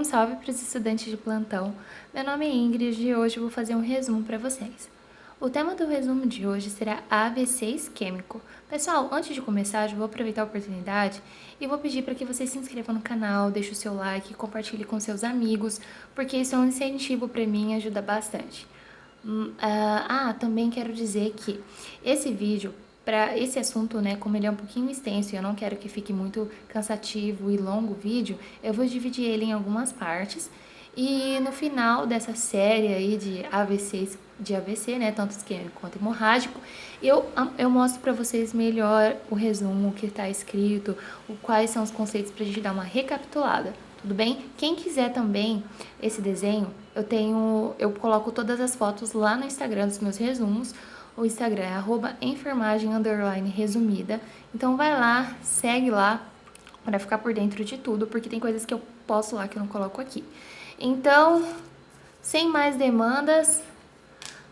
Salve, salve para os estudantes de plantão. Meu nome é Ingrid e hoje eu vou fazer um resumo para vocês. O tema do resumo de hoje será AVC isquêmico. Pessoal, antes de começar, eu vou aproveitar a oportunidade e vou pedir para que vocês se inscrevam no canal, deixem o seu like, compartilhe com seus amigos, porque isso é um incentivo para mim e ajuda bastante. Também quero dizer que esse vídeo, para esse assunto, né, como ele é um pouquinho extenso e eu não quero que fique muito cansativo e longo o vídeo, eu vou dividir ele em algumas partes. E no final dessa série aí de AVC, né, tanto isquêmico quanto hemorrágico, eu mostro para vocês melhor o resumo, o que está escrito, quais são os conceitos para a gente dar uma recapitulada. Tudo bem? Quem quiser também esse desenho, eu coloco todas as fotos lá no Instagram dos meus resumos. O Instagram é @enfermagem_resumida. Então vai lá, segue lá para ficar por dentro de tudo, porque tem coisas que eu posto lá que eu não coloco aqui. Então, sem mais demandas,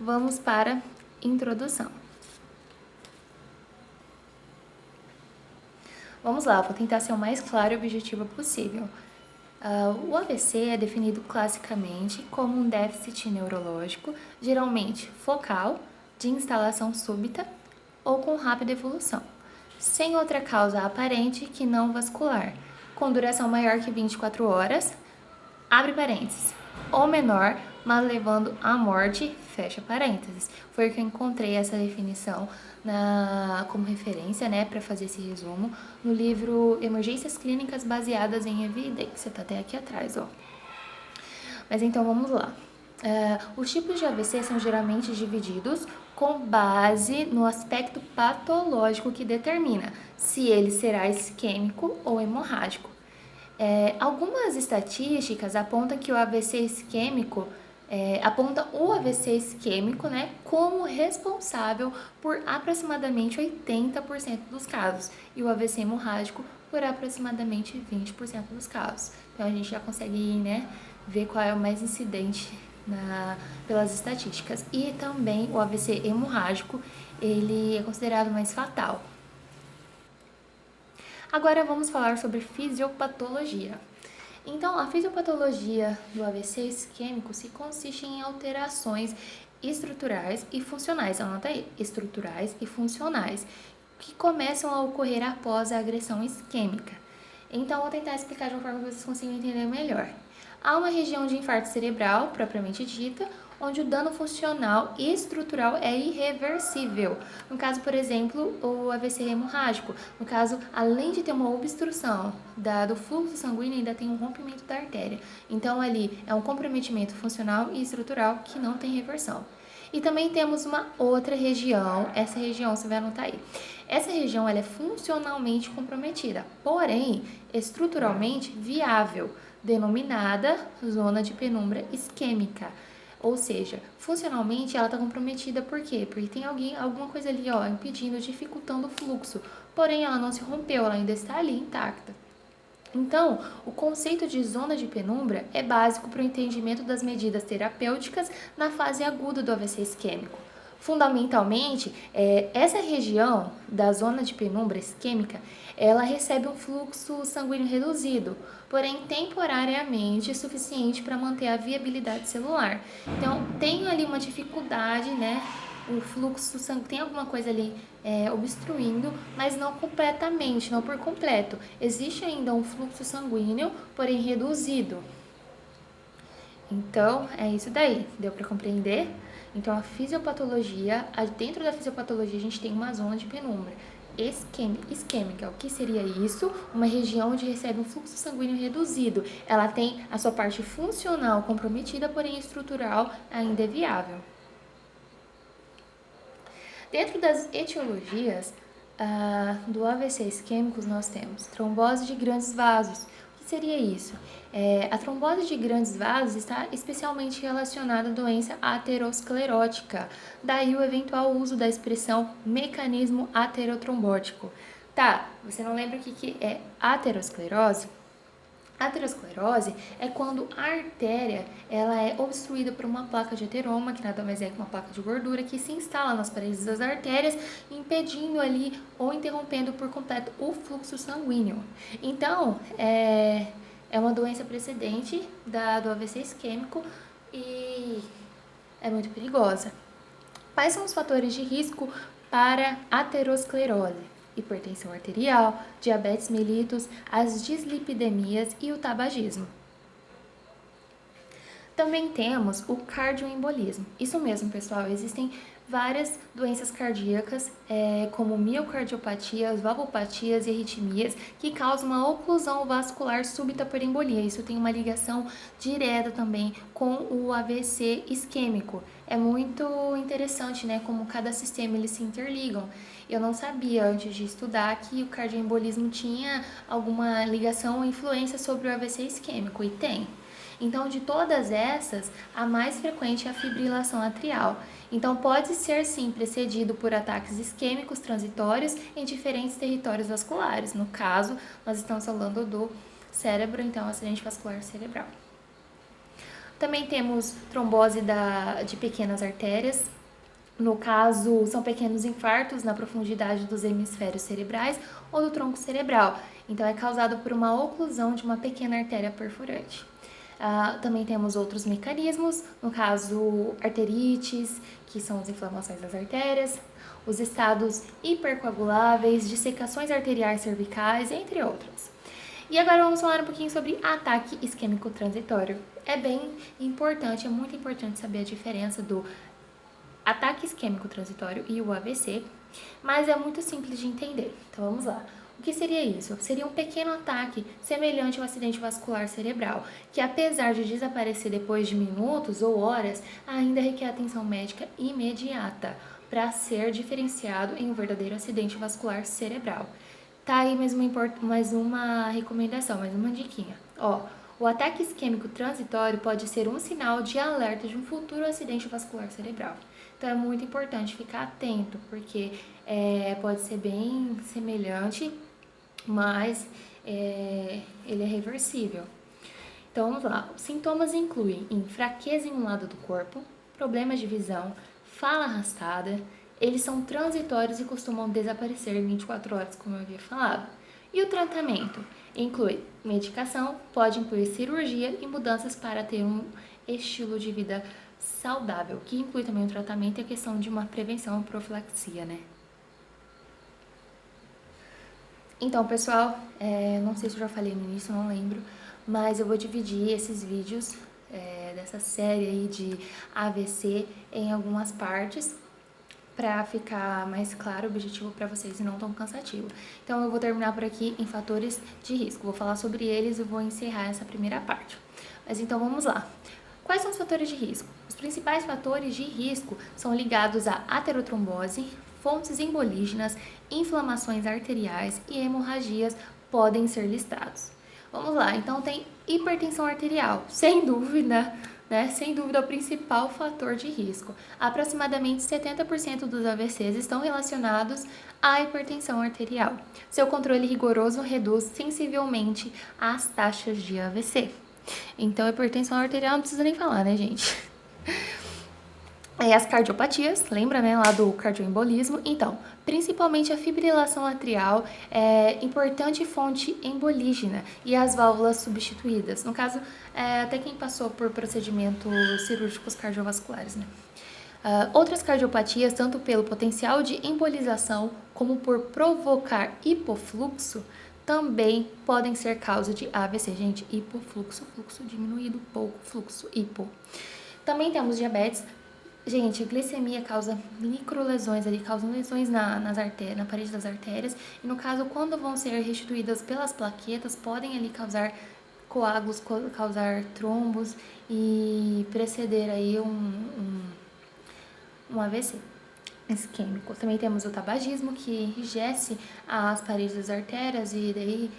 vamos para a introdução. Vamos lá, vou tentar ser o mais claro e objetivo possível. O AVC é definido classicamente como um déficit neurológico, geralmente focal, de instalação súbita ou com rápida evolução, sem outra causa aparente que não vascular, com duração maior que 24 horas, abre parênteses, ou menor, mas levando à morte, fecha parênteses. Foi o que eu encontrei essa definição como referência, né, para fazer esse resumo, no livro Emergências Clínicas Baseadas em Evidência, tá até aqui atrás, ó. Mas então vamos lá. Os tipos de AVC são geralmente divididos com base no aspecto patológico que determina se ele será isquêmico ou hemorrágico. Algumas estatísticas apontam que o AVC isquêmico né, como responsável por aproximadamente 80% dos casos e o AVC hemorrágico por aproximadamente 20% dos casos. Então a gente já consegue, né, ver qual é o mais incidente pelas estatísticas. E também o AVC hemorrágico, ele é considerado mais fatal. Agora vamos falar sobre fisiopatologia. Então, a fisiopatologia do AVC isquêmico se consiste em alterações estruturais e funcionais, anota aí, estruturais e funcionais, que começam a ocorrer após a agressão isquêmica. Então, vou tentar explicar de uma forma que vocês consigam entender melhor. Há uma região de infarto cerebral, propriamente dita, onde o dano funcional e estrutural é irreversível. No caso, por exemplo, o AVC hemorrágico. No caso, além de ter uma obstrução do fluxo sanguíneo, ainda tem um rompimento da artéria. Então, ali é um comprometimento funcional e estrutural que não tem reversão. E também temos uma outra região, essa região você vai anotar aí. Essa região ela é funcionalmente comprometida, porém estruturalmente viável, denominada zona de penumbra isquêmica. Ou seja, funcionalmente ela está comprometida por quê? Porque tem alguma coisa ali, ó, impedindo, dificultando o fluxo. Porém, ela não se rompeu, ela ainda está ali intacta. Então, o conceito de zona de penumbra é básico para o entendimento das medidas terapêuticas na fase aguda do AVC isquêmico. Fundamentalmente, essa região da zona de penumbra isquêmica, ela recebe um fluxo sanguíneo reduzido, porém temporariamente suficiente para manter a viabilidade celular. Então, tem ali uma dificuldade, né? O fluxo sanguíneo, tem alguma coisa ali obstruindo, mas não completamente, não por completo. Existe ainda um fluxo sanguíneo, porém reduzido. Então, é isso daí. Deu para compreender? Então, a fisiopatologia, dentro da fisiopatologia, a gente tem uma zona de penumbra isquêmica. O que seria isso? Uma região onde recebe um fluxo sanguíneo reduzido. Ela tem a sua parte funcional comprometida, porém estrutural ainda é viável. Dentro das etiologias do AVC isquêmico, nós temos trombose de grandes vasos. O que seria isso? A trombose de grandes vasos está especialmente relacionada à doença aterosclerótica, daí o eventual uso da expressão mecanismo aterotrombótico. Tá, você não lembra o que é aterosclerose? Aterosclerose é quando a artéria ela é obstruída por uma placa de ateroma, que nada mais é que uma placa de gordura, que se instala nas paredes das artérias, impedindo ali ou interrompendo por completo o fluxo sanguíneo. Então, É uma doença precedente do AVC isquêmico e é muito perigosa. Quais são os fatores de risco para aterosclerose, hipertensão arterial, diabetes mellitus, as dislipidemias e o tabagismo? Também temos o cardioembolismo. Isso mesmo, pessoal, existem várias doenças cardíacas, como miocardiopatias, valvopatias e arritmias, que causam uma oclusão vascular súbita por embolia. Isso tem uma ligação direta também com o AVC isquêmico. É muito interessante, né, como cada sistema eles se interligam. Eu não sabia antes de estudar que o cardioembolismo tinha alguma ligação ou influência sobre o AVC isquêmico, e tem. Então, de todas essas, a mais frequente é a fibrilação atrial. Então, pode ser sim precedido por ataques isquêmicos transitórios em diferentes territórios vasculares. No caso, nós estamos falando do cérebro, então, acidente vascular cerebral. Também temos trombose de pequenas artérias. No caso, são pequenos infartos na profundidade dos hemisférios cerebrais ou do tronco cerebral. Então, é causado por uma oclusão de uma pequena artéria perfurante. Também temos outros mecanismos, no caso, arterites, que são as inflamações das artérias, os estados hipercoaguláveis, dissecações arteriais cervicais, entre outros. E agora vamos falar um pouquinho sobre ataque isquêmico transitório. É bem importante, é muito importante saber a diferença do ataque isquêmico transitório e o AVC, mas é muito simples de entender. Então vamos lá. O que seria isso? Seria um pequeno ataque semelhante ao acidente vascular cerebral, que apesar de desaparecer depois de minutos ou horas, ainda requer atenção médica imediata para ser diferenciado em um verdadeiro acidente vascular cerebral. Tá aí mais uma recomendação, mais uma diquinha. O ataque isquêmico transitório pode ser um sinal de alerta de um futuro acidente vascular cerebral. Então é muito importante ficar atento, porque pode ser bem semelhante, mas ele é reversível. Então vamos lá. Os sintomas incluem fraqueza em um lado do corpo, problemas de visão, fala arrastada. Eles são transitórios e costumam desaparecer em 24 horas, como eu havia falado. E o tratamento inclui medicação, pode incluir cirurgia e mudanças para ter um estilo de vida saudável, que inclui também o tratamento e a questão de uma prevenção e profilaxia, né? Então, pessoal, não sei se eu já falei no início, não lembro, mas eu vou dividir esses vídeos dessa série aí de AVC em algumas partes para ficar mais claro o objetivo para vocês e não tão cansativo. Então, eu vou terminar por aqui em fatores de risco. Vou falar sobre eles e vou encerrar essa primeira parte. Mas então, vamos lá. Quais são os fatores de risco? Os principais fatores de risco são ligados à aterotrombose, fontes embolígenas, inflamações arteriais e hemorragias podem ser listados. Vamos lá, então tem hipertensão arterial, sem dúvida, né? Sem dúvida, é o principal fator de risco. Aproximadamente 70% dos AVCs estão relacionados à hipertensão arterial. Seu controle rigoroso reduz sensivelmente as taxas de AVC. Então, a hipertensão arterial não precisa nem falar, né, gente? As cardiopatias, lembra, né, lá do cardioembolismo? Então, principalmente a fibrilação atrial é importante fonte embolígena e as válvulas substituídas. No caso, até quem passou por procedimentos cirúrgicos cardiovasculares, né? Outras cardiopatias, tanto pelo potencial de embolização como por provocar hipofluxo, também podem ser causa de AVC. Gente, hipofluxo, fluxo diminuído, pouco fluxo, hipo. Também temos diabetes. Gente, a glicemia causa microlesões ali, causam lesões na parede das artérias. E no caso, quando vão ser restituídas pelas plaquetas, podem ali causar coágulos, causar trombos e preceder aí um AVC isquêmico. Também temos o tabagismo, que enrijece as paredes das artérias e daí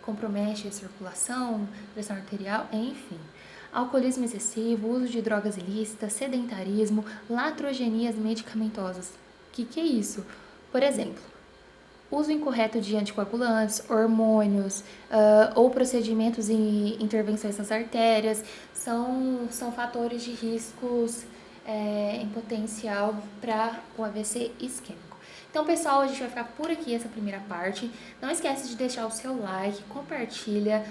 compromete a circulação, pressão arterial, enfim. Alcoolismo excessivo, uso de drogas ilícitas, sedentarismo, latrogenias medicamentosas. O que é isso? Por exemplo, uso incorreto de anticoagulantes, hormônios ou procedimentos e intervenções nas artérias são fatores de riscos em potencial para o AVC isquêmico. Então, pessoal, a gente vai ficar por aqui essa primeira parte. Não esquece de deixar o seu like, compartilha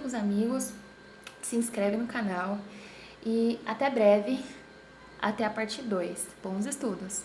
com os amigos, se inscreve no canal e até breve, até a parte 2. Bons estudos!